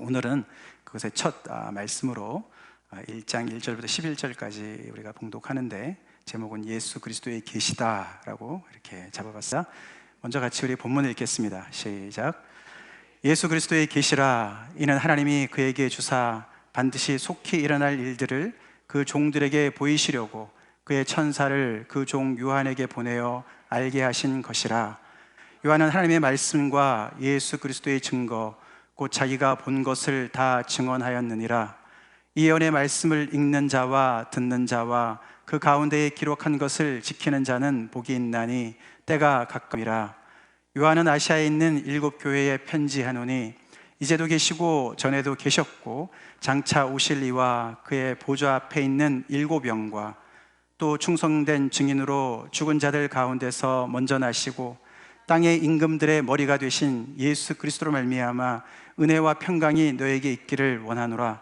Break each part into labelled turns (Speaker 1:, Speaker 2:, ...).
Speaker 1: 오늘은 그것의 첫 말씀으로 1장 1절부터 11절까지 우리가 봉독하는데, 제목은 예수 그리스도의 계시다라고 이렇게 잡아봤어요. 먼저 같이 우리 본문을 읽겠습니다. 시작. 예수 그리스도의 계시라. 이는 하나님이 그에게 주사 반드시 속히 일어날 일들을 그 종들에게 보이시려고 그의 천사를 그 종 요한에게 보내어 알게 하신 것이라. 요한은 하나님의 말씀과 예수 그리스도의 증거 곧 자기가 본 것을 다 증언하였느니라. 이 예언의 말씀을 읽는 자와 듣는 자와 그 가운데에 기록한 것을 지키는 자는 복이 있나니 때가 가까이라. 요한은 아시아에 있는 7 교회에 편지하노니 이제도 계시고 전에도 계셨고 장차 오실 이와 그의 보좌 앞에 있는 7 영과 또 충성된 증인으로 죽은 자들 가운데서 먼저 나시고 땅의 임금들의 머리가 되신 예수 그리스도로 말미암아 은혜와 평강이 너에게 있기를 원하노라.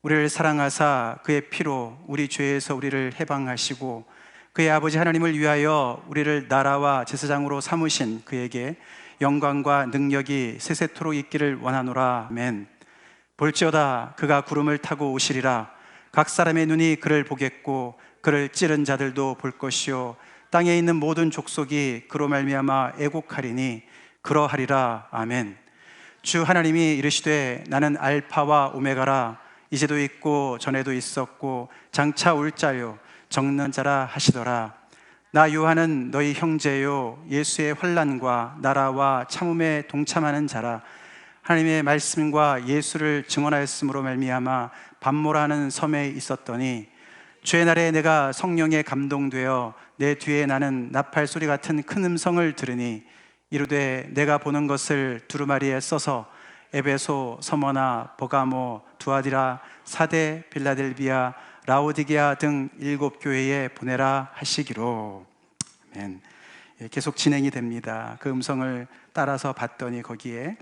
Speaker 1: 우리를 사랑하사 그의 피로 우리 죄에서 우리를 해방하시고 그의 아버지 하나님을 위하여 우리를 나라와 제사장으로 삼으신 그에게 영광과 능력이 세세토록 있기를 원하노라. 아멘. 볼지어다 그가 구름을 타고 오시리라. 각 사람의 눈이 그를 보겠고 그를 찌른 자들도 볼 것이요 땅에 있는 모든 족속이 그로 말미암아 애곡하리니 그러하리라. 아멘. 주 하나님이 이르시되 나는 알파와 오메가라. 이제도 있고 전에도 있었고 장차 올 자요 적는 자라 하시더라. 나 요한은 너희 형제요 예수의 환난과 나라와 참음에 동참하는 자라. 하나님의 말씀과 예수를 증언하였으므로 말미암아 밤모라는 섬에 있었더니 주의 날에 내가 성령에 감동되어 내 뒤에 나는 나팔 소리 같은 큰 음성을 들으니 이르되 내가 보는 것을 두루마리에 써서 에베소, 서머나, 버가모, 두아디라, 사데, 빌라델비아, 라오디게아 등 7 교회에 보내라 하시기로. 아멘. 계속 진행이 됩니다. 그 음성을 따라서 봤더니 거기에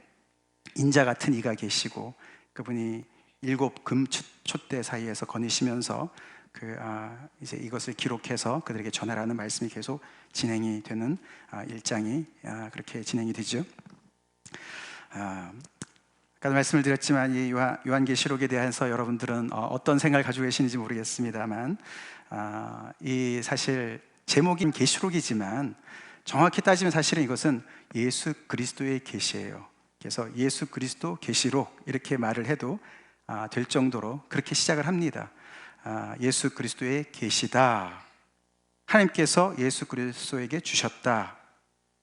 Speaker 1: 인자 같은 이가 계시고 그분이 7 금촛대 사이에서 거니시면서 이제 이것을 기록해서 그들에게 전하라는 말씀이 계속 진행이 되는 1장이 그렇게 진행이 되죠. 아까 말씀을 드렸지만 이 요한계시록에 대해서 여러분들은 어떤 생각을 가지고 계시는지 모르겠습니다만, 이 사실 제목인 계시록이지만 정확히 따지면 사실은 이것은 예수 그리스도의 계시예요. 그래서 예수 그리스도 계시록 이렇게 말을 해도 될 정도로 그렇게 시작을 합니다. 예수 그리스도의 계시다. 하나님께서 예수 그리스도에게 주셨다.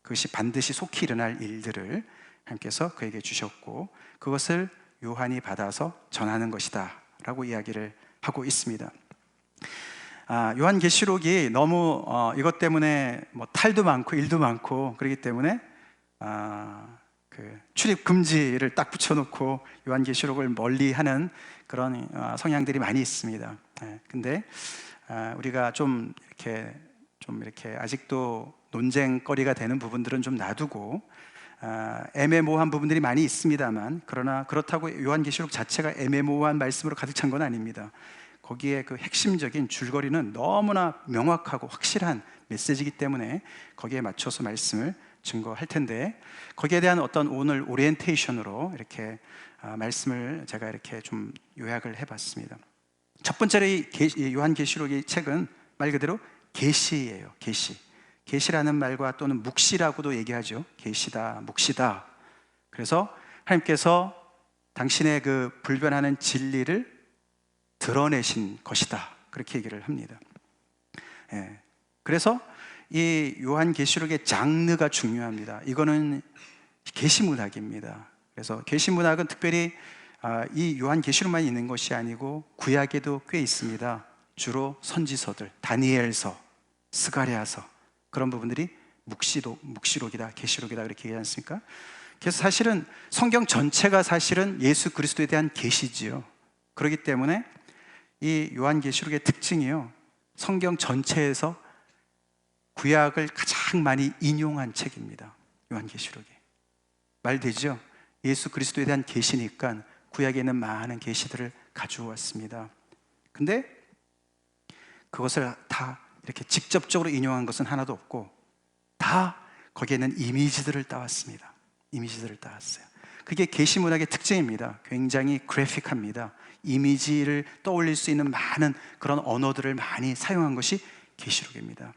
Speaker 1: 그것이 반드시 속히 일어날 일들을 하나님께서 그에게 주셨고 그것을 요한이 받아서 전하는 것이다 라고 이야기를 하고 있습니다. 요한계시록이 너무 이것 때문에 탈도 많고 일도 많고 그렇기 때문에 출입 금지를 딱 붙여놓고 요한계시록을 멀리하는 그런 성향들이 많이 있습니다. 근데 우리가 좀 이렇게 아직도 논쟁거리가 되는 부분들은 좀 놔두고, 애매모호한 부분들이 많이 있습니다만, 그러나 그렇다고 요한계시록 자체가 애매모호한 말씀으로 가득 찬 건 아닙니다. 거기에 그 핵심적인 줄거리는 너무나 명확하고 확실한 메시지이기 때문에 거기에 맞춰서 말씀을 증거할 텐데, 거기에 대한 어떤 오늘 오리엔테이션으로 이렇게 말씀을 제가 이렇게 좀 요약을 해봤습니다. 첫 번째로 이 요한계시록의 책은 말 그대로 계시예요. 계시라는 말과 또는 묵시라고도 얘기하죠. 계시다, 묵시다. 그래서 하나님께서 당신의 그 불변하는 진리를 드러내신 것이다, 그렇게 얘기를 합니다. 그래서 이 요한계시록의 장르가 중요합니다. 이거는 계시문학입니다. 그래서 계시문학은 특별히 이 요한계시록만 있는 것이 아니고 구약에도 꽤 있습니다. 주로 선지서들, 다니엘서, 스가랴서, 그런 부분들이 묵시록이다, 계시록이다 그렇게 얘기하지 않습니까? 그래서 사실은 성경 전체가 사실은 예수 그리스도에 대한 계시지요. 그렇기 때문에 이 요한계시록의 특징이요, 성경 전체에서 구약을 가장 많이 인용한 책입니다. 요한계시록이 말 되죠? 예수 그리스도에 대한 계시니까 구약에 있는 많은 계시들을 가지고 왔습니다. 근데 그것을 다 이렇게 직접적으로 인용한 것은 하나도 없고 다 거기에는 이미지들을 따왔습니다. 이미지들을 따왔어요. 그게 계시 문학의 특징입니다. 굉장히 그래픽합니다. 이미지를 떠올릴 수 있는 많은 그런 언어들을 많이 사용한 것이 계시록입니다.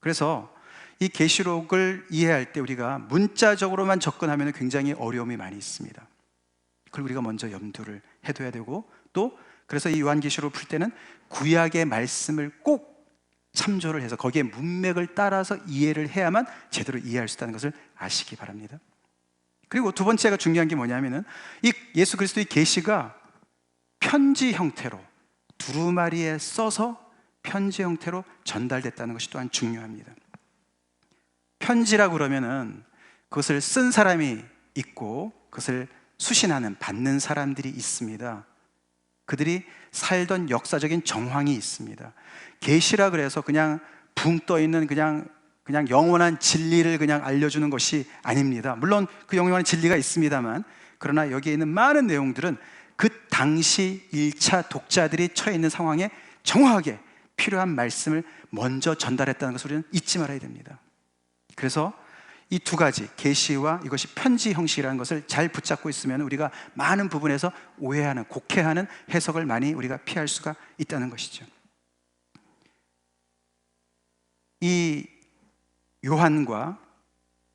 Speaker 1: 그래서 이 계시록을 이해할 때 우리가 문자적으로만 접근하면 굉장히 어려움이 많이 있습니다. 그걸 우리가 먼저 염두를 해둬야 되고, 또 그래서 이 요한계시록을 풀 때는 구약의 말씀을 꼭 참조를 해서 거기에 문맥을 따라서 이해를 해야만 제대로 이해할 수 있다는 것을 아시기 바랍니다. 그리고 두 번째가 중요한 게 뭐냐면은 이 예수 그리스도의 계시가 편지 형태로 두루마리에 써서 편지 형태로 전달됐다는 것이 또한 중요합니다. 편지라고 그러면은 그것을 쓴 사람이 있고 그것을 수신하는, 받는 사람들이 있습니다. 그들이 살던 역사적인 정황이 있습니다. 계시라 그래서 그냥 붕 떠 있는 그냥 영원한 진리를 그냥 알려주는 것이 아닙니다. 물론 그 영원한 진리가 있습니다만, 그러나 여기에 있는 많은 내용들은 그 당시 1차 독자들이 처해 있는 상황에 정확하게 필요한 말씀을 먼저 전달했다는 것을 우리는 잊지 말아야 됩니다. 그래서 이 두 가지, 계시와 이것이 편지 형식이라는 것을 잘 붙잡고 있으면 우리가 많은 부분에서 오해하는, 곡해하는 해석을 많이 우리가 피할 수가 있다는 것이죠. 이 요한과,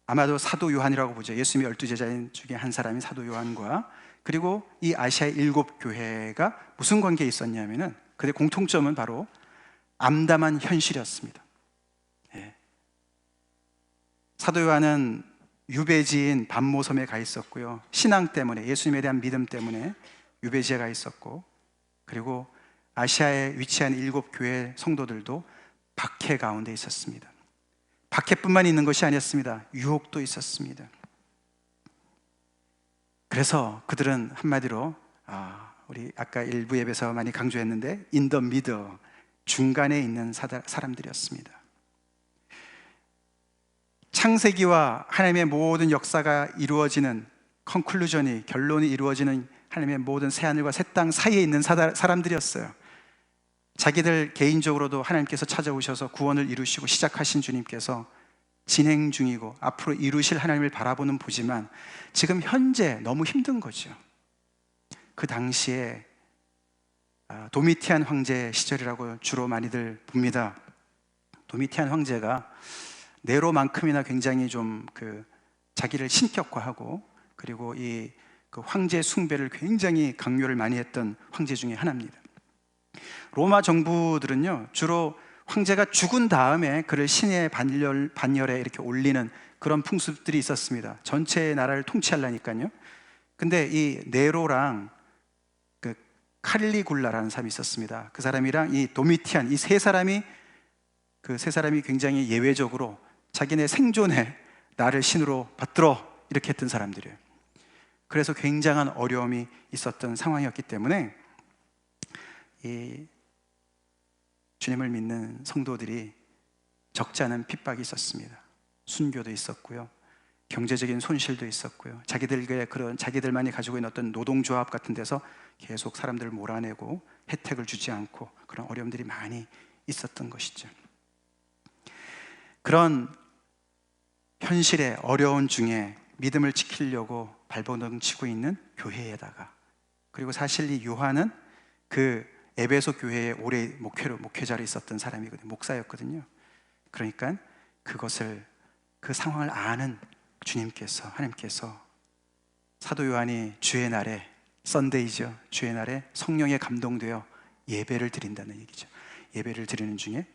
Speaker 1: 아마도 사도 요한이라고 보죠. 예수님의 12제자인 중에 한 사람인 사도 요한과, 그리고 이 아시아의 7교회가 무슨 관계에 있었냐면은 그들의 공통점은 바로 암담한 현실이었습니다. 예. 사도 요한은 유배지인 반모섬에 가 있었고요. 신앙 때문에, 예수님에 대한 믿음 때문에 유배지에 가 있었고, 그리고 아시아에 위치한 7교회 성도들도 박해 가운데 있었습니다. 박해뿐만 있는 것이 아니었습니다. 유혹도 있었습니다. 그래서 그들은 한마디로 우리 아까 일부 예배에서 많이 강조했는데 in the middle, 중간에 있는 사람들이었습니다. 창세기와 하나님의 모든 역사가 이루어지는 컨클루전이, 결론이 이루어지는 하나님의 모든 새하늘과 새 땅 사이에 있는 사람들이었어요. 자기들 개인적으로도 하나님께서 찾아오셔서 구원을 이루시고 시작하신 주님께서 진행 중이고 앞으로 이루실 하나님을 바라보는 보지만 지금 현재 너무 힘든 거죠. 그 당시에 도미티안 황제 시절이라고 주로 많이들 봅니다. 도미티안 황제가 네로만큼이나 굉장히 좀 자기를 신격화하고, 그리고 이 황제 숭배를 굉장히 강요를 많이 했던 황제 중에 하나입니다. 로마 정부들은요, 주로 황제가 죽은 다음에 그를 신의 반열에 이렇게 올리는 그런 풍습들이 있었습니다. 전체 나라를 통치하려니까요. 근데 이 네로랑 칼리굴라라는 사람이 있었습니다. 그 사람이랑 이 도미티안, 이 세 사람이 굉장히 예외적으로 자기네 생존에 나를 신으로 받들어 이렇게 했던 사람들이에요. 그래서 굉장한 어려움이 있었던 상황이었기 때문에 이 주님을 믿는 성도들이 적지 않은 핍박이 있었습니다. 순교도 있었고요, 경제적인 손실도 있었고요, 자기들만이 가지고 있는 어떤 노동조합 같은 데서 계속 사람들을 몰아내고 혜택을 주지 않고 그런 어려움들이 많이 있었던 것이죠. 그런 현실의 어려운 중에 믿음을 지키려고 발버둥 치고 있는 교회에다가, 그리고 사실 이 요한은 그 에베소 교회에 오래 목회자로 있었던 사람이거든요. 목사였거든요. 그러니까 그 상황을 아는 주님께서, 하나님께서 사도 요한이 주의 날에, 썬데이죠, 주의 날에 성령에 감동되어 예배를 드린다는 얘기죠. 예배를 드리는 중에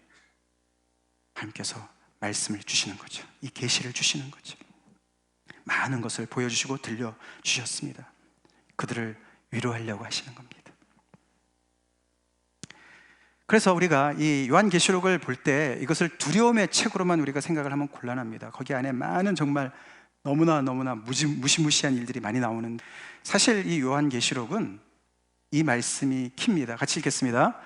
Speaker 1: 하나님께서 말씀을 주시는 거죠. 이 계시를 주시는 거죠. 많은 것을 보여주시고 들려주셨습니다. 그들을 위로하려고 하시는 겁니다. 그래서 우리가 이 요한계시록을 볼 때 이것을 두려움의 책으로만 우리가 생각을 하면 곤란합니다. 거기 안에 많은 정말 너무나 무시무시한 일들이 많이 나오는, 사실 이 요한계시록은 이 말씀이 킵니다. 같이 읽겠습니다.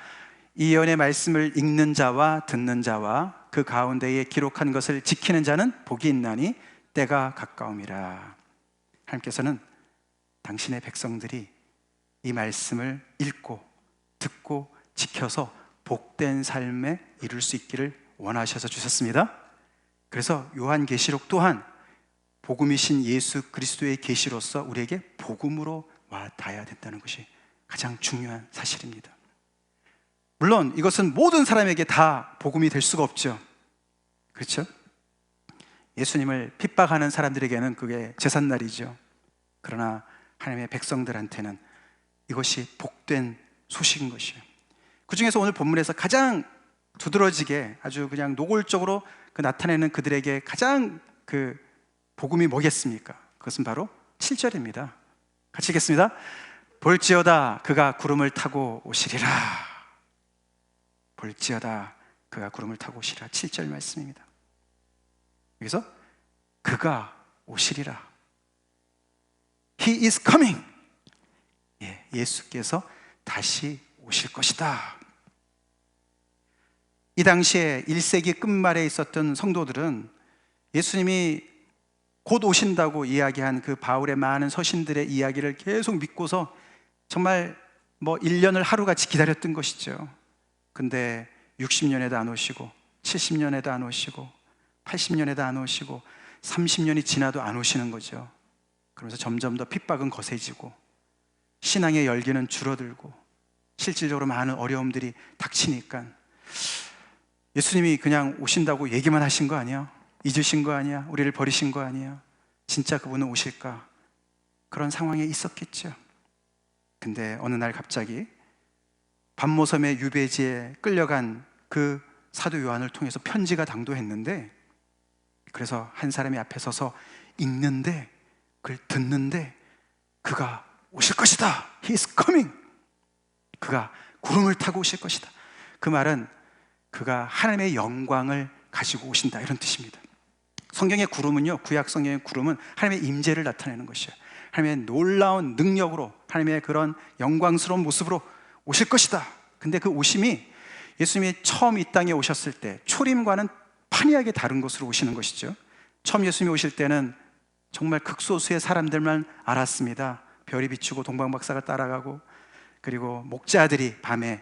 Speaker 1: 이 예언의 말씀을 읽는 자와 듣는 자와 그 가운데에 기록한 것을 지키는 자는 복이 있나니 때가 가까움이라. 하나님께서는 당신의 백성들이 이 말씀을 읽고 듣고 지켜서 복된 삶에 이룰 수 있기를 원하셔서 주셨습니다. 그래서 요한계시록 또한 복음이신 예수 그리스도의 계시로서 우리에게 복음으로 와 닿아야 된다는 것이 가장 중요한 사실입니다. 물론 이것은 모든 사람에게 다 복음이 될 수가 없죠. 그렇죠? 예수님을 핍박하는 사람들에게는 그게 제삿날이죠. 그러나 하나님의 백성들한테는 이것이 복된 소식인 것이에요. 그 중에서 오늘 본문에서 가장 두드러지게 아주 그냥 노골적으로 나타내는 그들에게 가장 그 복음이 뭐겠습니까? 그것은 바로 7절입니다. 같이 읽겠습니다. 볼지어다 그가 구름을 타고 오시리라. 볼지어다 그가 구름을 타고 오시리라. 7절 말씀입니다. 여기서 그가 오시리라. He is coming. 예수께서 다시 오실 것이다. 이 당시에 1세기 끝말에 있었던 성도들은 예수님이 곧 오신다고 이야기한 그 바울의 많은 서신들의 이야기를 계속 믿고서 정말 1년을 하루같이 기다렸던 것이죠. 근데 60년에도 안 오시고 70년에도 안 오시고 80년에도 안 오시고 30년이 지나도 안 오시는 거죠. 그러면서 점점 더 핍박은 거세지고 신앙의 열기는 줄어들고 실질적으로 많은 어려움들이 닥치니까 예수님이 그냥 오신다고 얘기만 하신 거 아니야? 잊으신 거 아니야? 우리를 버리신 거 아니야? 진짜 그분은 오실까? 그런 상황에 있었겠죠. 근데 어느 날 갑자기 반모섬의 유배지에 끌려간 그 사도 요한을 통해서 편지가 당도했는데, 그래서 한 사람이 앞에 서서 읽는데, 그걸 듣는데 그가 오실 것이다. He is coming. 그가 구름을 타고 오실 것이다. 그 말은 그가 하나님의 영광을 가지고 오신다, 이런 뜻입니다. 성경의 구름은요, 구약 성경의 구름은 하나님의 임재를 나타내는 것이에요. 하나님의 놀라운 능력으로, 하나님의 그런 영광스러운 모습으로 오실 것이다. 근데 그 오심이 예수님이 처음 이 땅에 오셨을 때 초림과는 판이하게 다른 것으로 오시는 것이죠. 처음 예수님이 오실 때는 정말 극소수의 사람들만 알았습니다. 별이 비추고 동방박사가 따라가고, 그리고 목자들이 밤에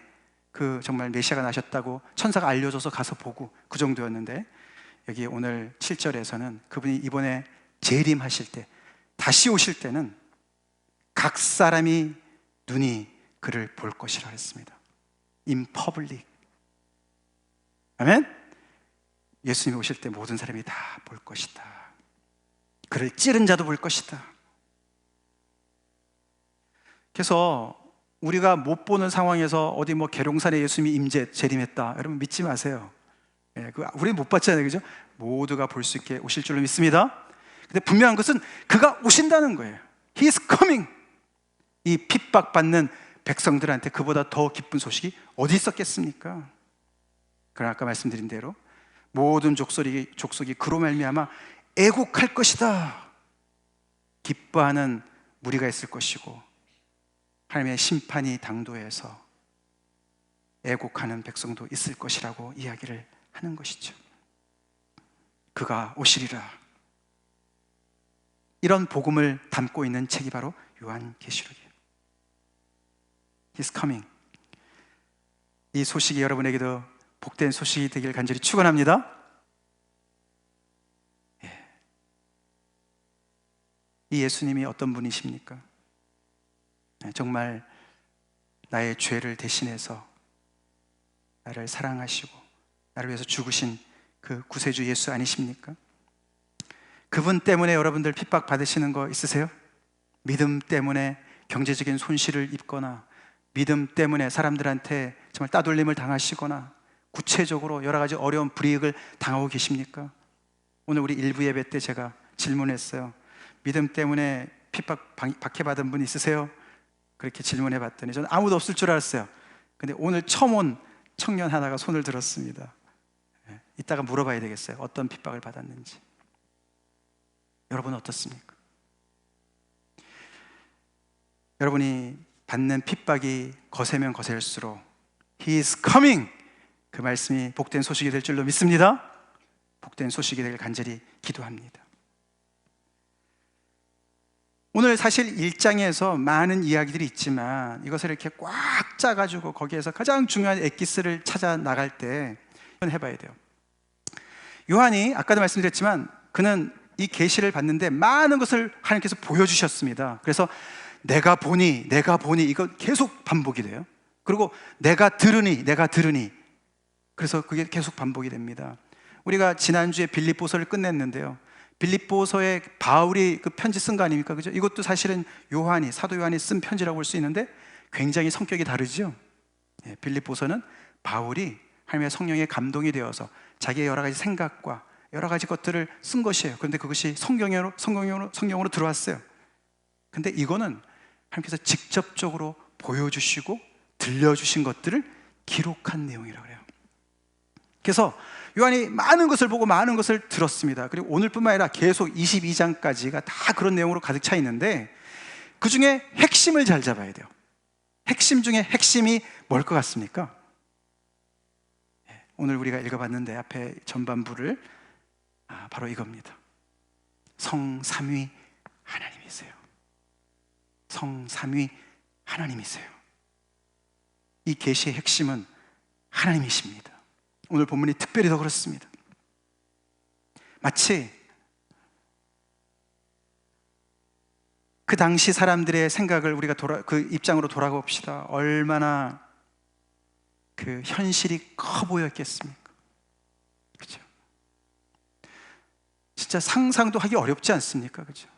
Speaker 1: 그 정말 메시아가 나셨다고 천사가 알려줘서 가서 보고, 그 정도였는데, 여기 오늘 7절에서는 그분이 이번에 재림하실 때, 다시 오실 때는 각 사람이 눈이 그를 볼 것이라 했습니다. In public. 아멘? 예수님이 오실 때 모든 사람이 다 볼 것이다. 그를 찌른 자도 볼 것이다. 그래서 우리가 못 보는 상황에서 어디 계룡산에 예수님이 임재 재림했다, 여러분 믿지 마세요. 우리 못 봤잖아요, 그죠? 모두가 볼 수 있게 오실 줄로 믿습니다. 근데 분명한 것은 그가 오신다는 거예요. He is coming. 이 핍박받는 백성들한테 그보다 더 기쁜 소식이 어디 있었겠습니까? 그러나 아까 말씀드린 대로 모든 족속이 그로 말미암아 애곡할 것이다. 기뻐하는 무리가 있을 것이고, 하나님의 심판이 당도해서 애곡하는 백성도 있을 것이라고 이야기를 하는 것이죠. 그가 오시리라. 이런 복음을 담고 있는 책이 바로 요한계시록이에요. He's coming. 이 소식이 여러분에게도 복된 소식이 되길 간절히 축원합니다. 이 예수님이 어떤 분이십니까? 정말 나의 죄를 대신해서 나를 사랑하시고 나를 위해서 죽으신 그 구세주 예수 아니십니까? 그분 때문에 여러분들 핍박 받으시는 거 있으세요? 믿음 때문에 경제적인 손실을 입거나, 믿음 때문에 사람들한테 정말 따돌림을 당하시거나, 구체적으로 여러 가지 어려운 불이익을 당하고 계십니까? 오늘 우리 일부 예배 때 제가 질문했어요. 믿음 때문에 핍박 박해받은 분 있으세요? 그렇게 질문해 봤더니 저는 아무도 없을 줄 알았어요. 근데 오늘 처음 온 청년 하나가 손을 들었습니다. 이따가 물어봐야 되겠어요. 어떤 핍박을 받았는지. 여러분은 어떻습니까? 여러분이 받는 핍박이 거세면 거셀수록 He is coming! 그 말씀이 복된 소식이 될 줄로 믿습니다. 복된 소식이 되길 간절히 기도합니다. 오늘 사실 1장에서 많은 이야기들이 있지만 이것을 이렇게 꽉 짜가지고 거기에서 가장 중요한 엑기스를 찾아 나갈 때 해봐야 돼요. 요한이 아까도 말씀드렸지만 그는 이 계시를 받는데 많은 것을 하나님께서 보여주셨습니다. 그래서 내가 보니 이거 계속 반복이 돼요. 그리고 내가 들으니 그래서 그게 계속 반복이 됩니다. 우리가 지난주에 빌립보서를 끝냈는데요, 빌립보서에 바울이 그 편지 쓴 거 아닙니까? 그죠? 이것도 사실은 사도 요한이 쓴 편지라고 볼 수 있는데 굉장히 성격이 다르죠. 빌립보서는 바울이 하나님의 성령에 감동이 되어서 자기의 여러 가지 생각과 여러 가지 것들을 쓴 것이에요. 그런데 그것이 성경으로 들어왔어요. 근데 이거는 하나님께서 직접적으로 보여주시고 들려주신 것들을 기록한 내용이라고 해요. 그래서 요한이 많은 것을 보고 많은 것을 들었습니다. 그리고 오늘뿐만 아니라 계속 22장까지가 다 그런 내용으로 가득 차 있는데, 그 중에 핵심을 잘 잡아야 돼요. 핵심 중에 핵심이 뭘 것 같습니까? 오늘 우리가 읽어봤는데 앞에 전반부를 바로 이겁니다. 성삼위 하나님이세요. 성삼위 하나님이세요. 이 계시의 핵심은 하나님이십니다. 오늘 본문이 특별히 더 그렇습니다. 마치 그 당시 사람들의 생각을 우리가 그 입장으로 돌아가 봅시다. 얼마나 그 현실이 커 보였겠습니까? 그렇죠? 진짜 상상도 하기 어렵지 않습니까? 그렇죠?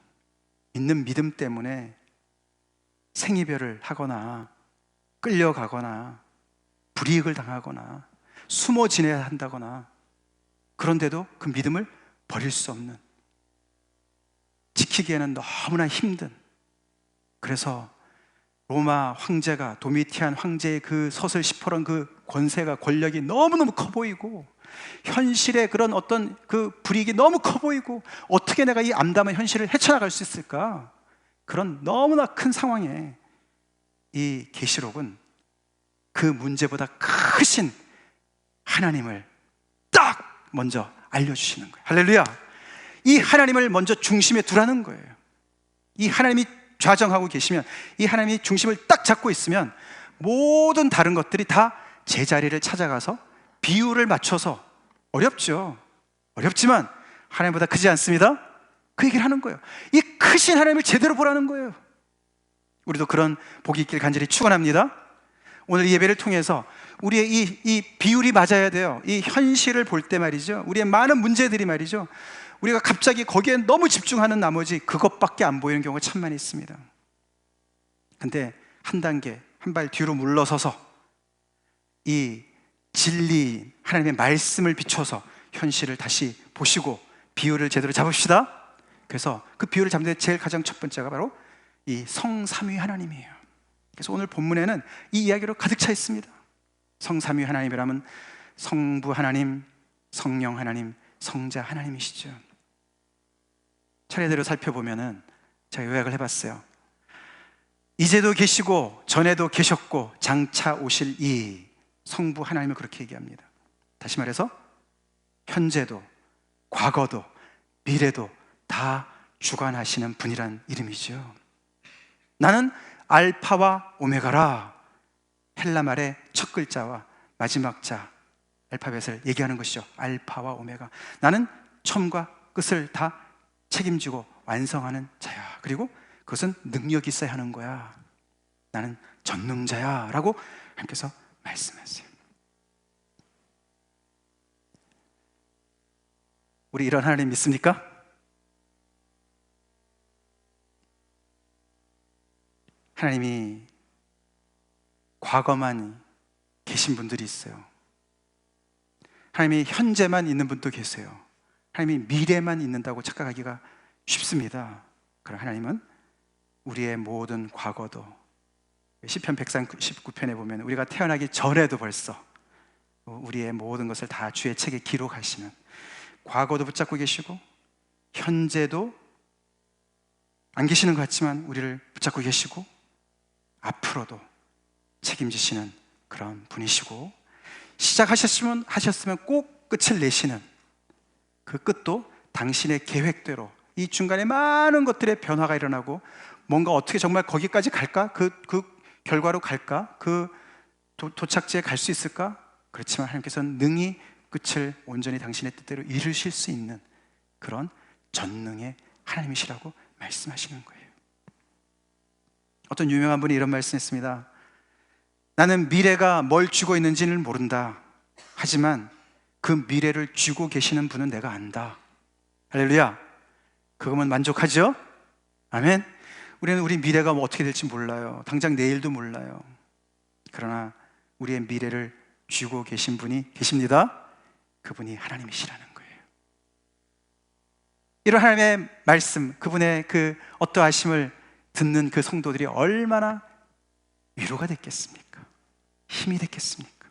Speaker 1: 있는 믿음 때문에 생이별을 하거나 끌려가거나 불이익을 당하거나 숨어 지내야 한다거나, 그런데도 그 믿음을 버릴 수 없는, 지키기에는 너무나 힘든, 그래서 로마 황제가, 도미티안 황제의 그 서슬 시퍼런 그 권세가, 권력이 너무너무 커 보이고, 현실의 그런 어떤 그 불이익이 너무 커 보이고, 어떻게 내가 이 암담한 현실을 헤쳐나갈 수 있을까? 그런 너무나 큰 상황에 이 계시록은 그 문제보다 크신 하나님을 딱 먼저 알려주시는 거예요. 할렐루야! 이 하나님을 먼저 중심에 두라는 거예요. 이 하나님이 좌정하고 계시면, 이 하나님이 중심을 딱 잡고 있으면 모든 다른 것들이 다 제자리를 찾아가서 비율을 맞춰서, 어렵죠. 어렵지만 하나님보다 크지 않습니다. 그 얘기를 하는 거예요. 이 크신 하나님을 제대로 보라는 거예요. 우리도 그런 복이 있길 간절히 축원합니다. 오늘 이 예배를 통해서 우리의 이 비율이 맞아야 돼요. 이 현실을 볼 때 말이죠, 우리의 많은 문제들이 말이죠, 우리가 갑자기 거기에 너무 집중하는 나머지 그것밖에 안 보이는 경우가 참 많이 있습니다. 근데 한 단계, 한 발 뒤로 물러서서 이 진리, 하나님의 말씀을 비춰서 현실을 다시 보시고 비율을 제대로 잡읍시다. 그래서 그 비율을 잡는 데 제일 가장 첫 번째가 바로 이 성삼위 하나님이에요. 그래서 오늘 본문에는 이 이야기로 가득 차 있습니다. 성삼위 하나님이라면 성부 하나님, 성령 하나님, 성자 하나님이시죠. 차례대로 살펴보면은 제가 요약을 해봤어요. 이제도 계시고 전에도 계셨고 장차 오실 이 성부 하나님을 그렇게 얘기합니다. 다시 말해서 현재도 과거도 미래도 다 주관하시는 분이란 이름이죠. 나는 알파와 오메가라. 헬라 말의 첫 글자와 마지막 자, 알파벳을 얘기하는 것이죠. 알파와 오메가. 나는 처음과 끝을 다 책임지고 완성하는 자야. 그리고 그것은 능력이 있어야 하는 거야. 나는 전능자야 라고 하나님께서 말씀하세요. 우리 이런 하나님 믿습니까? 하나님이 과거만 계신 분들이 있어요. 하나님이 현재만 있는 분도 계세요. 하나님이 미래만 있는다고 착각하기가 쉽습니다. 그러나 하나님은 우리의 모든 과거도, 시편 139편에 보면 우리가 태어나기 전에도 벌써 우리의 모든 것을 다 주의 책에 기록하시는, 과거도 붙잡고 계시고 현재도 안 계시는 것 같지만 우리를 붙잡고 계시고 앞으로도 책임지시는 그런 분이시고, 시작하셨으면 꼭 끝을 내시는, 그 끝도 당신의 계획대로, 이 중간에 많은 것들의 변화가 일어나고 뭔가 어떻게 정말 거기까지 갈까? 그 결과로 갈까? 그 도착지에 갈 수 있을까? 그렇지만 하나님께서는 능히 끝을 온전히 당신의 뜻대로 이루실 수 있는 그런 전능의 하나님이시라고 말씀하시는 거예요. 어떤 유명한 분이 이런 말씀했습니다. 나는 미래가 뭘 쥐고 있는지는 모른다. 하지만 그 미래를 쥐고 계시는 분은 내가 안다. 할렐루야. 그거면 만족하죠? 아멘. 우리는 우리 미래가 뭐 어떻게 될지 몰라요. 당장 내일도 몰라요. 그러나 우리의 미래를 쥐고 계신 분이 계십니다. 그분이 하나님이시라는 거예요. 이런 하나님의 말씀, 그분의 그 어떠하심을 듣는 그 성도들이 얼마나 위로가 됐겠습니까? 힘이 됐겠습니까?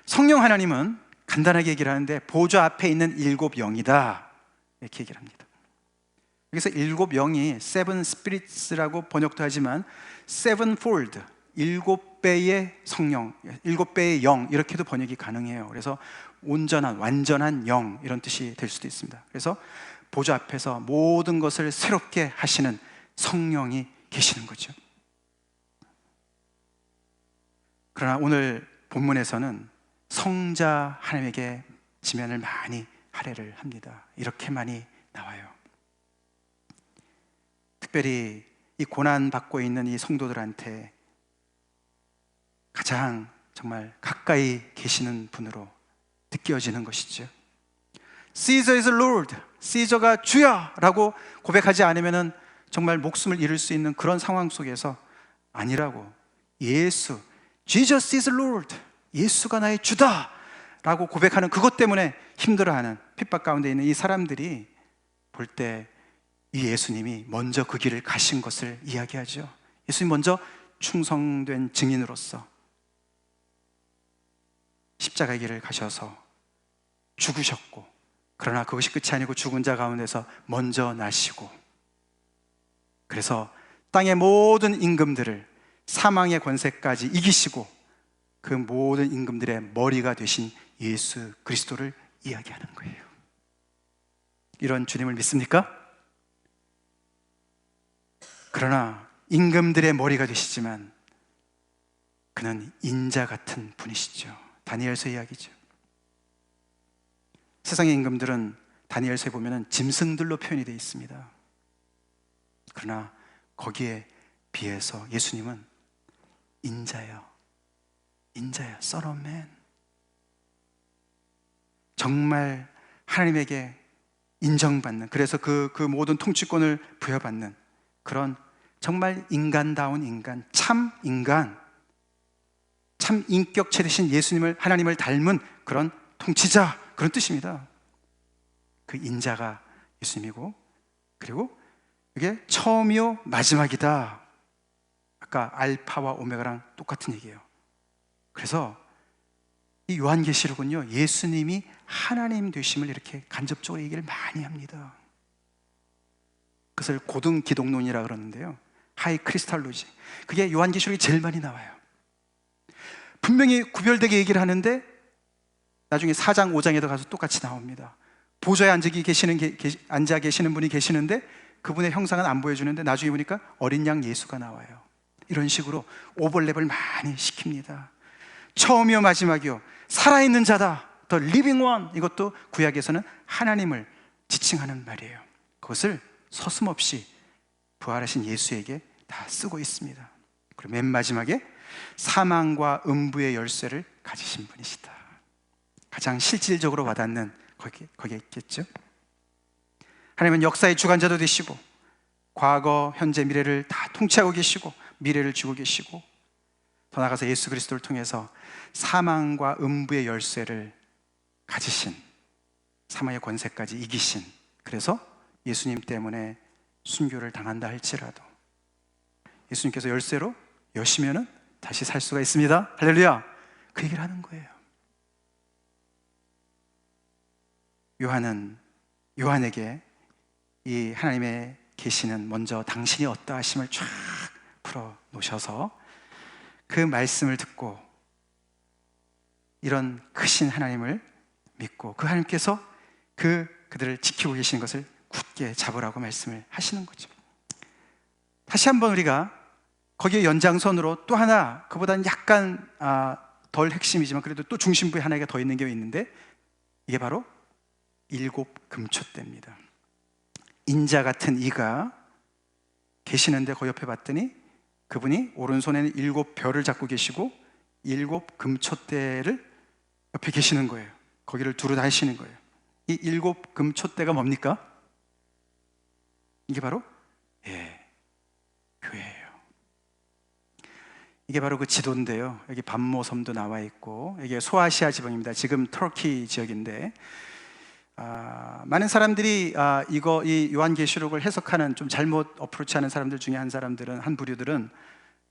Speaker 1: 성령 하나님은 간단하게 얘기를 하는데 보좌 앞에 있는 7 영이다 이렇게 얘기를 합니다. 여기서 7 영이 seven spirits라고 번역도 하지만 sevenfold, 7배의 성령, 7배의 영 이렇게도 번역이 가능해요. 그래서 온전한, 완전한 영 이런 뜻이 될 수도 있습니다. 그래서 보좌 앞에서 모든 것을 새롭게 하시는 성령이 계시는 거죠. 그러나 오늘 본문에서는 성자 하나님에게 지면을 많이 할애를 합니다. 이렇게 많이 나와요. 특별히 이 고난받고 있는 이 성도들한테 가장 정말 가까이 계시는 분으로 느껴지는 것이죠. Caesar is Lord, 시저가 주야 라고 고백하지 않으면 정말 목숨을 잃을 수 있는 그런 상황 속에서 아니라고, 예수, Jesus is Lord, 예수가 나의 주다 라고 고백하는 그것 때문에 힘들어하는 핍박 가운데 있는 이 사람들이 볼 때 이 예수님이 먼저 그 길을 가신 것을 이야기하죠. 예수님 먼저 충성된 증인으로서 십자가의 길을 가셔서 죽으셨고, 그러나 그것이 끝이 아니고 죽은 자 가운데서 먼저 나시고, 그래서 땅의 모든 임금들을 사망의 권세까지 이기시고 그 모든 임금들의 머리가 되신 예수 그리스도를 이야기하는 거예요. 이런 주님을 믿습니까? 그러나 임금들의 머리가 되시지만 그는 인자 같은 분이시죠. 다니엘서 이야기죠. 세상의 임금들은 다니엘서에 보면 짐승들로 표현이 되어 있습니다. 그러나 거기에 비해서 예수님은 인자예요. 인자예요. Son of Man. 정말 하나님에게 인정받는, 그래서 그 모든 통치권을 부여받는 그런 정말 인간다운 인간, 참 인간, 참 인격체 되신 예수님을, 하나님을 닮은 그런 통치자, 그런 뜻입니다. 그 인자가 예수님이고, 그리고 이게 처음이요 마지막이다. 아까 알파와 오메가랑 똑같은 얘기예요. 그래서 이 요한계시록은요, 예수님이 하나님 되심을 이렇게 간접적으로 얘기를 많이 합니다. 그것을 고등 기독론이라 그러는데요, 하이 크리스탈로지, 그게 요한계시록이 제일 많이 나와요. 분명히 구별되게 얘기를 하는데 나중에 4장 5장에도 가서 똑같이 나옵니다. 보좌에 앉아 계시는 분이 계시는데 그분의 형상은 안 보여주는데 나중에 보니까 어린 양 예수가 나와요. 이런 식으로 오버랩을 많이 시킵니다. 처음이요 마지막이요 살아있는 자다, The Living One, 이것도 구약에서는 하나님을 지칭하는 말이에요. 그것을 서슴없이 부활하신 예수에게 다 쓰고 있습니다. 그리고 맨 마지막에 사망과 음부의 열쇠를 가지신 분이시다. 가장 실질적으로 와닿는 거기에 있겠죠. 하나님은 역사의 주관자도 되시고 과거, 현재, 미래를 다 통치하고 계시고 미래를 쥐고 계시고, 더 나아가서 예수 그리스도를 통해서 사망과 음부의 열쇠를 가지신, 사망의 권세까지 이기신, 그래서 예수님 때문에 순교를 당한다 할지라도 예수님께서 열쇠로 여시면은 다시 살 수가 있습니다. 할렐루야. 그 얘기를 하는 거예요. 요한에게 이 하나님의 계시는 먼저 당신이 어떠하심을 쫙 풀어 놓으셔서 그 말씀을 듣고 이런 크신 하나님을 믿고 그 하나님께서 그들을 지키고 계시는 것을 굳게 잡으라고 말씀을 하시는 거죠. 다시 한번 우리가 거기에 연장선으로 또 하나, 그보다는 약간 덜 핵심이지만 그래도 또 중심부에 하나가 더 있는 게 있는데, 이게 바로 일곱 금촛대입니다. 인자 같은 이가 계시는데 그 옆에 봤더니 그분이 오른손에는 일곱 별을 잡고 계시고 일곱 금촛대를 옆에 계시는 거예요. 거기를 두루 다니시는 거예요. 이 일곱 금촛대가 뭡니까? 이게 바로 교회예요. 이게 바로 그 지도인데요. 여기 반모섬도 나와 있고, 이게 소아시아 지방입니다. 지금 터키 지역인데, 많은 사람들이 이 요한계시록을 해석하는 좀 잘못 어프로치하는 사람들 중에 한 부류들은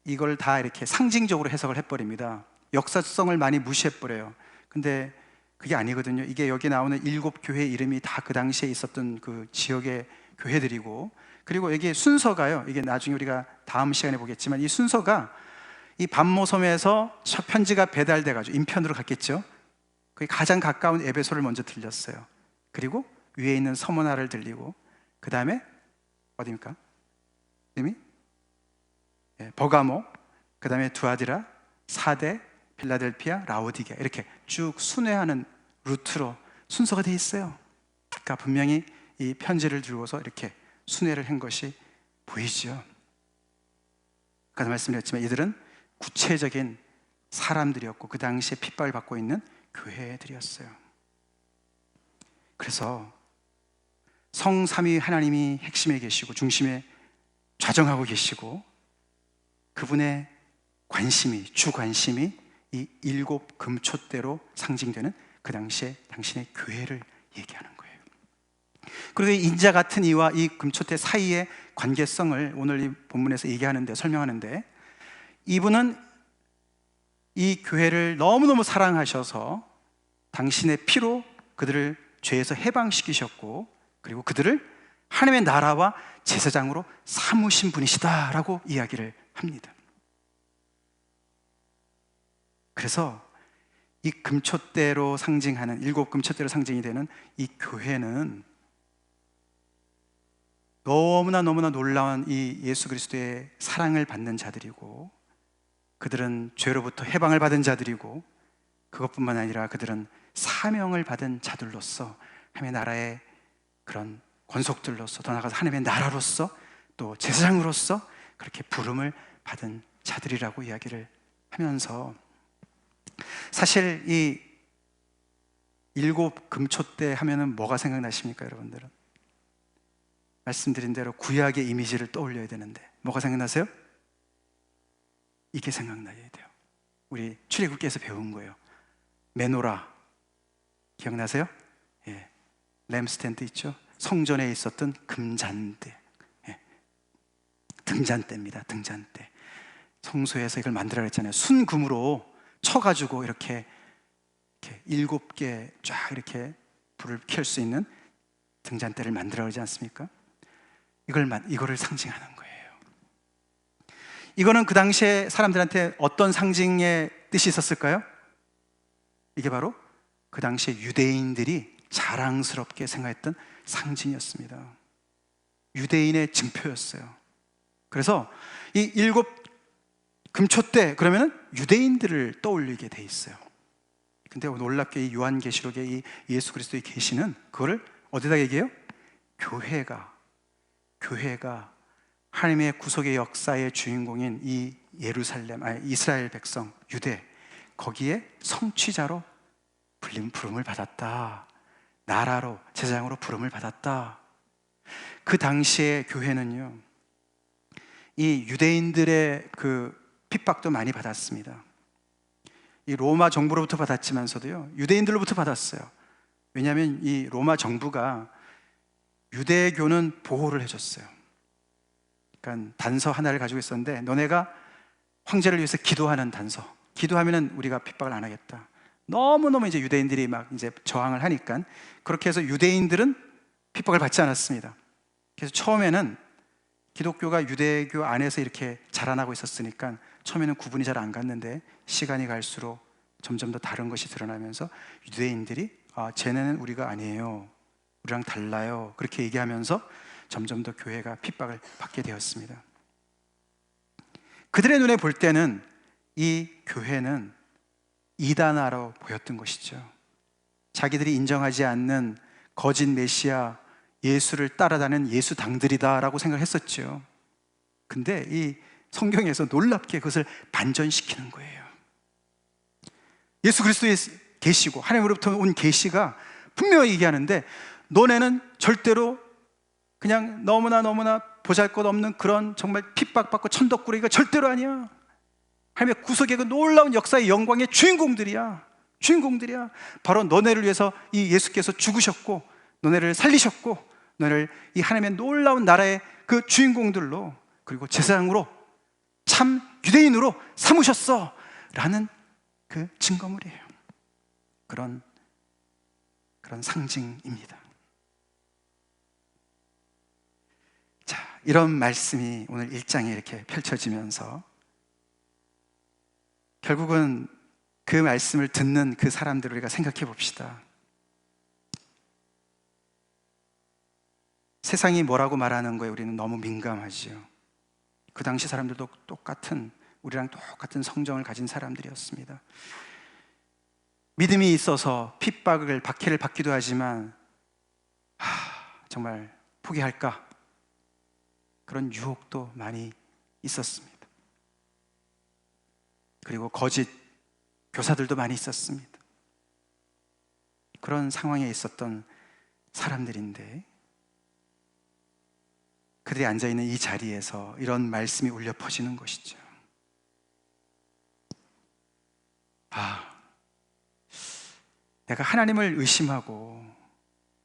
Speaker 1: 이걸 다 이렇게 상징적으로 해석을 해버립니다. 역사성을 많이 무시해버려요. 근데 그게 아니거든요. 이게 여기 나오는 일곱 교회 이름이 다 그 당시에 있었던 그 지역의 교회들이고, 그리고 여기 순서가요, 이게 나중에 우리가 다음 시간에 보겠지만 이 순서가 이 반모섬에서 첫 편지가 배달돼가지고 인편으로 갔겠죠. 거기 가장 가까운 에베소를 먼저 들렸어요. 그리고 위에 있는 서문화를 들리고, 그 다음에 어디입니까? 이름이? 버가모, 그 다음에 두아디라, 사대, 필라델피아, 라오디게아, 이렇게 쭉 순회하는 루트로 순서가 돼 있어요. 그러니까 분명히 이 편지를 들고서 이렇게 순회를 한 것이 보이죠. 아까 말씀드렸지만 이들은 구체적인 사람들이었고 그 당시에 핍박을 받고 있는 교회들이었어요. 그래서 성삼위 하나님이 핵심에 계시고 중심에 좌정하고 계시고, 그분의 주 관심이 이 일곱 금촛대로 상징되는 그 당시에 당신의 교회를 얘기하는 거예요. 그리고 인자 같은 이와 이 금촛대 사이의 관계성을 오늘 이 본문에서 설명하는데, 이분은 이 교회를 너무너무 사랑하셔서 당신의 피로 그들을 죄에서 해방시키셨고, 그리고 그들을 하나님의 나라와 제사장으로 삼으신 분이시다라고 이야기를 합니다. 그래서 이 금촛대로 상징하는, 일곱 금촛대로 상징이 되는 이 교회는 너무나 놀라운 이 예수 그리스도의 사랑을 받는 자들이고, 그들은 죄로부터 해방을 받은 자들이고, 그것뿐만 아니라 그들은 사명을 받은 자들로서 하나님의 나라의 그런 권속들로서, 더 나아가서 하나님의 나라로서, 또 제사장으로서 그렇게 부름을 받은 자들이라고 이야기를 하면서, 사실 이 일곱 금촛대 하면은 뭐가 생각나십니까, 여러분들은? 말씀드린 대로 구약의 이미지를 떠올려야 되는데 뭐가 생각나세요? 이게 생각나야 돼요. 우리 출애굽기에서 배운 거예요. 메노라 기억나세요? 램스탠드 있죠? 성전에 있었던 금잔대, 등잔대입니다. 등잔대. 성소에서 이걸 만들라 그랬잖아요. 순금으로 쳐가지고 이렇게 일곱 개 쫙 이렇게 불을 켤 수 있는 등잔대를 만들라 그러지 않습니까? 이거를 상징하는 거예요. 이거는 그 당시에 사람들한테 어떤 상징의 뜻이 있었을까요? 이게 바로 그 당시에 유대인들이 자랑스럽게 생각했던 상징이었습니다. 유대인의 증표였어요. 그래서 이 일곱 금촛대 그러면은 유대인들을 떠올리게 돼 있어요. 근데 놀랍게 이 요한계시록의 이 예수 그리스도의 계시는 그거를 어디다 얘기해요? 교회가 하나님의 구속의 역사의 주인공인 이 이스라엘 백성 유대, 거기에 성취자로 부름을 받았다. 나라로, 제사장으로 부름을 받았다. 그 당시에 교회는요, 이 유대인들의 그 핍박도 많이 받았습니다. 이 로마 정부로부터 받았지만서도요, 유대인들로부터 받았어요. 왜냐하면 이 로마 정부가 유대교는 보호를 해줬어요. 그러니까 단서 하나를 가지고 있었는데, 너네가 황제를 위해서 기도하는 단서, 기도하면은 우리가 핍박을 안 하겠다. 너무너무 이제 유대인들이 막 이제 저항을 하니까, 그렇게 해서 유대인들은 핍박을 받지 않았습니다. 그래서 처음에는 기독교가 유대교 안에서 이렇게 자라나고 있었으니까 처음에는 구분이 잘 안 갔는데, 시간이 갈수록 점점 더 다른 것이 드러나면서 유대인들이 쟤네는 우리가 아니에요, 우리랑 달라요, 그렇게 얘기하면서 점점 더 교회가 핍박을 받게 되었습니다. 그들의 눈에 볼 때는 이 교회는 이단화로 보였던 것이죠. 자기들이 인정하지 않는 거짓 메시아 예수를 따라다니는 예수당들이다라고 생각했었죠. 근데 이 성경에서 놀랍게 그것을 반전시키는 거예요. 예수 그리스도의 계시고 하나님으로부터 온 계시가 분명히 얘기하는데, 너네는 절대로 그냥 너무나 보잘것없는 그런 정말 핍박받고 천덕꾸러기가 절대로 아니야. 하나님의 구속의 그 놀라운 역사의 영광의 주인공들이야. 바로 너네를 위해서 이 예수께서 죽으셨고, 너네를 살리셨고, 너네를 이 하나님의 놀라운 나라의 그 주인공들로, 그리고 제사장으로, 참 유대인으로 삼으셨어 라는 그 증거물이에요. 그런 상징입니다. 자, 이런 말씀이 오늘 1장에 이렇게 펼쳐지면서 결국은 그 말씀을 듣는 그 사람들을 우리가 생각해 봅시다. 세상이 뭐라고 말하는 거에 우리는 너무 민감하지요. 그 당시 사람들도 우리랑 똑같은 성정을 가진 사람들이었습니다. 믿음이 있어서 핍박을, 박해를 받기도 하지만 정말 포기할까? 그런 유혹도 많이 있었습니다. 그리고 거짓 교사들도 많이 있었습니다. 그런 상황에 있었던 사람들인데, 그들이 앉아있는 이 자리에서 이런 말씀이 울려 퍼지는 것이죠. 내가 하나님을 의심하고,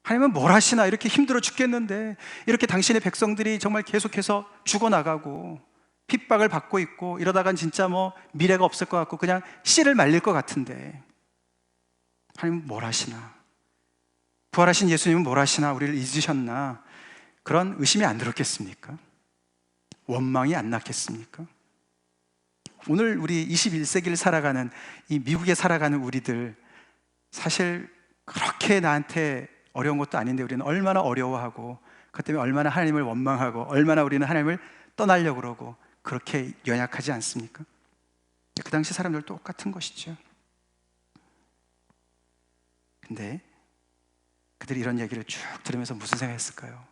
Speaker 1: 하나님은 뭘 하시나 이렇게 힘들어 죽겠는데, 이렇게 당신의 백성들이 정말 계속해서 죽어나가고 핍박을 받고 있고, 이러다간 진짜 미래가 없을 것 같고 그냥 씨를 말릴 것 같은데, 하나님은 뭘 하시나? 부활하신 예수님은 뭘 하시나? 우리를 잊으셨나? 그런 의심이 안 들었겠습니까? 원망이 안 났겠습니까? 오늘 우리 21세기를 살아가는, 이 미국에 살아가는 우리들, 사실 그렇게 나한테 어려운 것도 아닌데 우리는 얼마나 어려워하고, 그것 때문에 얼마나 하나님을 원망하고, 얼마나 우리는 하나님을 떠나려고 그러고, 그렇게 연약하지 않습니까? 그 당시 사람들 똑같은 것이죠. 근데 그들이 이런 얘기를 쭉 들으면서 무슨 생각했을까요?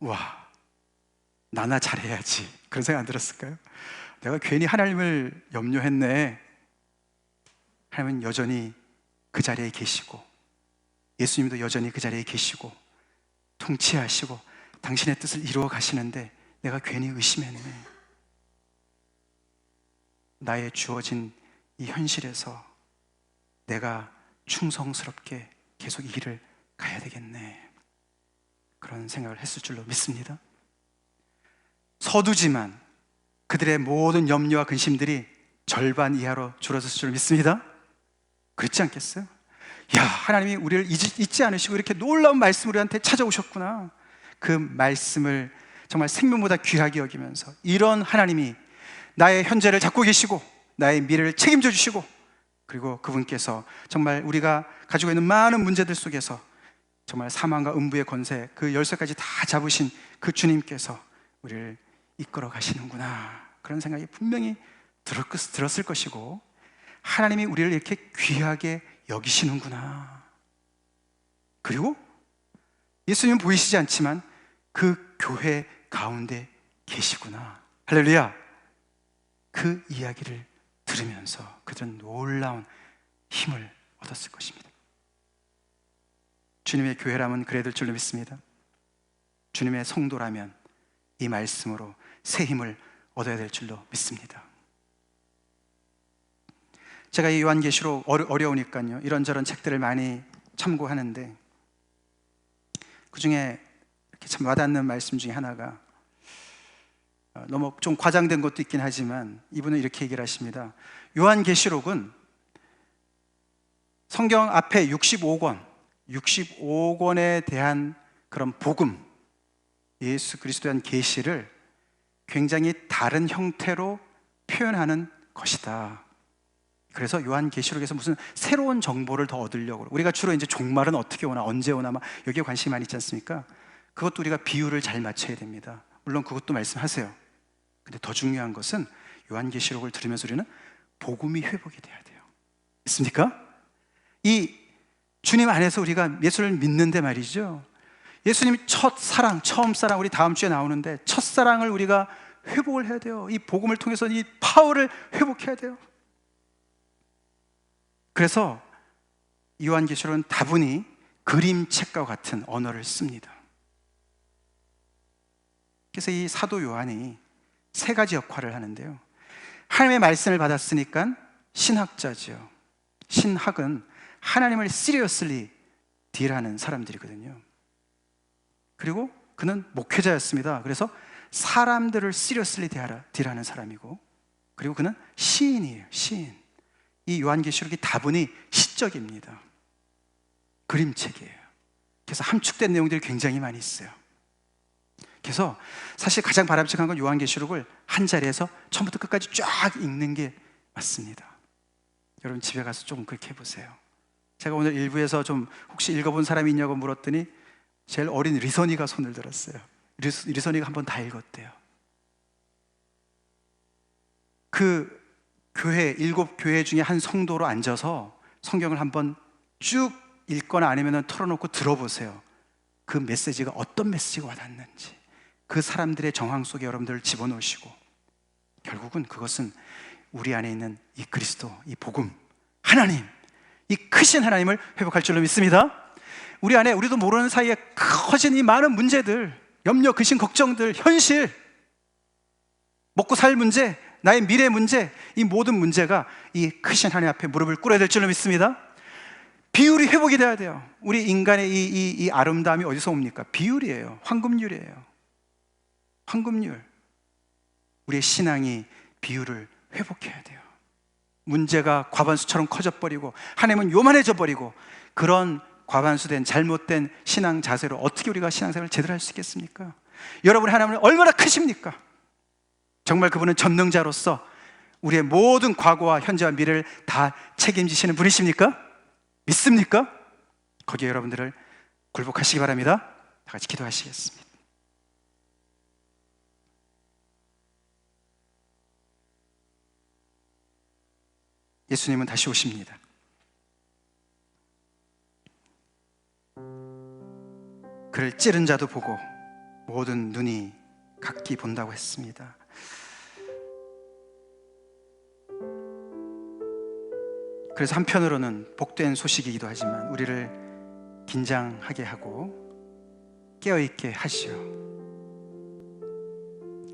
Speaker 1: 와, 나나 잘해야지, 그런 생각 안 들었을까요? 내가 괜히 하나님을 염려했네. 하나님은 여전히 그 자리에 계시고, 예수님도 여전히 그 자리에 계시고 통치하시고 당신의 뜻을 이루어 가시는데 내가 괜히 의심했네. 나의 주어진 이 현실에서 내가 충성스럽게 계속 이 길을 가야 되겠네. 그런 생각을 했을 줄로 믿습니다. 서두지만 그들의 모든 염려와 근심들이 절반 이하로 줄어들었을 줄 믿습니다. 그렇지 않겠어요? 야, 하나님이 우리를 잊지 않으시고 이렇게 놀라운 말씀을 우리한테 찾아오셨구나. 그 말씀을 정말 생명보다 귀하게 여기면서, 이런 하나님이 나의 현재를 잡고 계시고 나의 미래를 책임져 주시고, 그리고 그분께서 정말 우리가 가지고 있는 많은 문제들 속에서 정말 사망과 음부의 권세, 그 열쇠까지 다 잡으신 그 주님께서 우리를 이끌어 가시는구나. 그런 생각이 분명히 들었을 것이고, 하나님이 우리를 이렇게 귀하게 여기시는구나. 그리고 예수님은 보이시지 않지만 그 교회 가운데 계시구나. 할렐루야. 그 이야기를 들으면서 그들은 놀라운 힘을 얻었을 것입니다. 주님의 교회라면 그래야 될 줄로 믿습니다. 주님의 성도라면 이 말씀으로 새 힘을 얻어야 될 줄로 믿습니다. 제가 이 요한계시록 어려우니까요, 이런저런 책들을 많이 참고하는데, 그 중에 이렇게 참 와닿는 말씀 중에 하나가, 너무 좀 과장된 것도 있긴 하지만 이분은 이렇게 얘기를 하십니다. 요한계시록은 성경 앞에 65권에 대한 그런 복음, 예수 그리스도에 대한 계시를 굉장히 다른 형태로 표현하는 것이다. 그래서 요한계시록에서 무슨 새로운 정보를 더 얻으려고, 우리가 주로 이제 종말은 어떻게 오나, 언제 오나 막 여기에 관심이 많이 있지 않습니까? 그것도 우리가 비유를 잘 맞춰야 됩니다. 물론 그것도 말씀하세요. 근데 더 중요한 것은 요한계시록을 들으면서 우리는 복음이 회복이 돼야 돼요. 있습니까? 이 주님 안에서 우리가 예수를 믿는데 말이죠, 예수님 첫사랑, 처음사랑, 우리 다음 주에 나오는데 첫사랑을 우리가 회복을 해야 돼요. 이 복음을 통해서 이 파워를 회복해야 돼요. 그래서 요한계시록은 다분히 그림책과 같은 언어를 씁니다. 그래서 이 사도 요한이 세 가지 역할을 하는데요, 하나님의 말씀을 받았으니까 신학자죠. 신학은 하나님을 seriously 딜하는 사람들이거든요. 그리고 그는 목회자였습니다. 그래서 사람들을 seriously 딜하는 사람이고, 그리고 그는 시인이에요. 시인. 이 요한계시록이 다분히 시적입니다. 그림책이에요. 그래서 함축된 내용들이 굉장히 많이 있어요. 그래서 사실 가장 바람직한 건 요한계시록을 한 자리에서 처음부터 끝까지 쫙 읽는 게 맞습니다. 여러분 집에 가서 좀 그렇게 해보세요. 제가 오늘 일부에서 좀 혹시 읽어본 사람이 있냐고 물었더니 제일 어린 리선이가 손을 들었어요. 리선이가 한번 다 읽었대요. 그 교회, 7교회 중에 한 성도로 앉아서 성경을 한번 쭉 읽거나 아니면 털어놓고 들어보세요. 그 메시지가 어떤 메시지가 와닿는지, 그 사람들의 정황 속에 여러분들을 집어넣으시고, 결국은 그것은 우리 안에 있는 이 그리스도, 이 복음, 하나님, 이 크신 하나님을 회복할 줄로 믿습니다. 우리 안에 우리도 모르는 사이에 커진 이 많은 문제들, 염려, 근심, 걱정들, 현실, 먹고 살 문제, 나의 미래 문제, 이 모든 문제가 이 크신 하나님 앞에 무릎을 꿇어야 될 줄로 믿습니다. 비율이 회복이 돼야 돼요. 우리 인간의 이 아름다움이 어디서 옵니까? 비율이에요. 황금률이에요. 황금률. 우리의 신앙이 비율을 회복해야 돼요. 문제가 과반수처럼 커져버리고 하나님은 요만해져 버리고, 그런 과반수된 잘못된 신앙 자세로 어떻게 우리가 신앙생활을 제대로 할 수 있겠습니까? 여러분이 하나님을 얼마나 크십니까? 정말 그분은 전능자로서 우리의 모든 과거와 현재와 미래를 다 책임지시는 분이십니까? 믿습니까? 거기에 여러분들을 굴복하시기 바랍니다. 다 같이 기도하시겠습니다. 예수님은 다시 오십니다. 그를 찌른 자도 보고 모든 눈이 각기 본다고 했습니다. 그래서 한편으로는 복된 소식이기도 하지만 우리를 긴장하게 하고 깨어있게 하시오.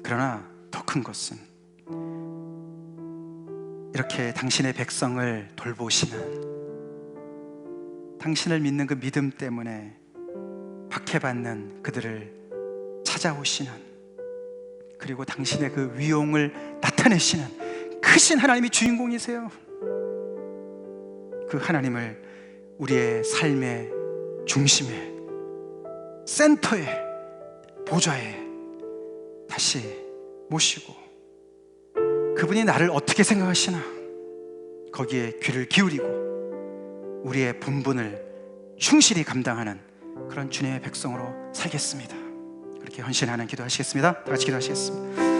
Speaker 1: 그러나 더 큰 것은 이렇게 당신의 백성을 돌보시는, 당신을 믿는 그 믿음 때문에 박해받는 그들을 찾아오시는, 그리고 당신의 그 위용을 나타내시는 크신 하나님이 주인공이세요. 그 하나님을 우리의 삶의 중심에, 센터에, 보좌에 다시 모시고, 그분이 나를 어떻게 생각하시나 거기에 귀를 기울이고 우리의 본분을 충실히 감당하는 그런 주님의 백성으로 살겠습니다. 그렇게 헌신하는 기도하시겠습니다. 다 같이 기도하시겠습니다.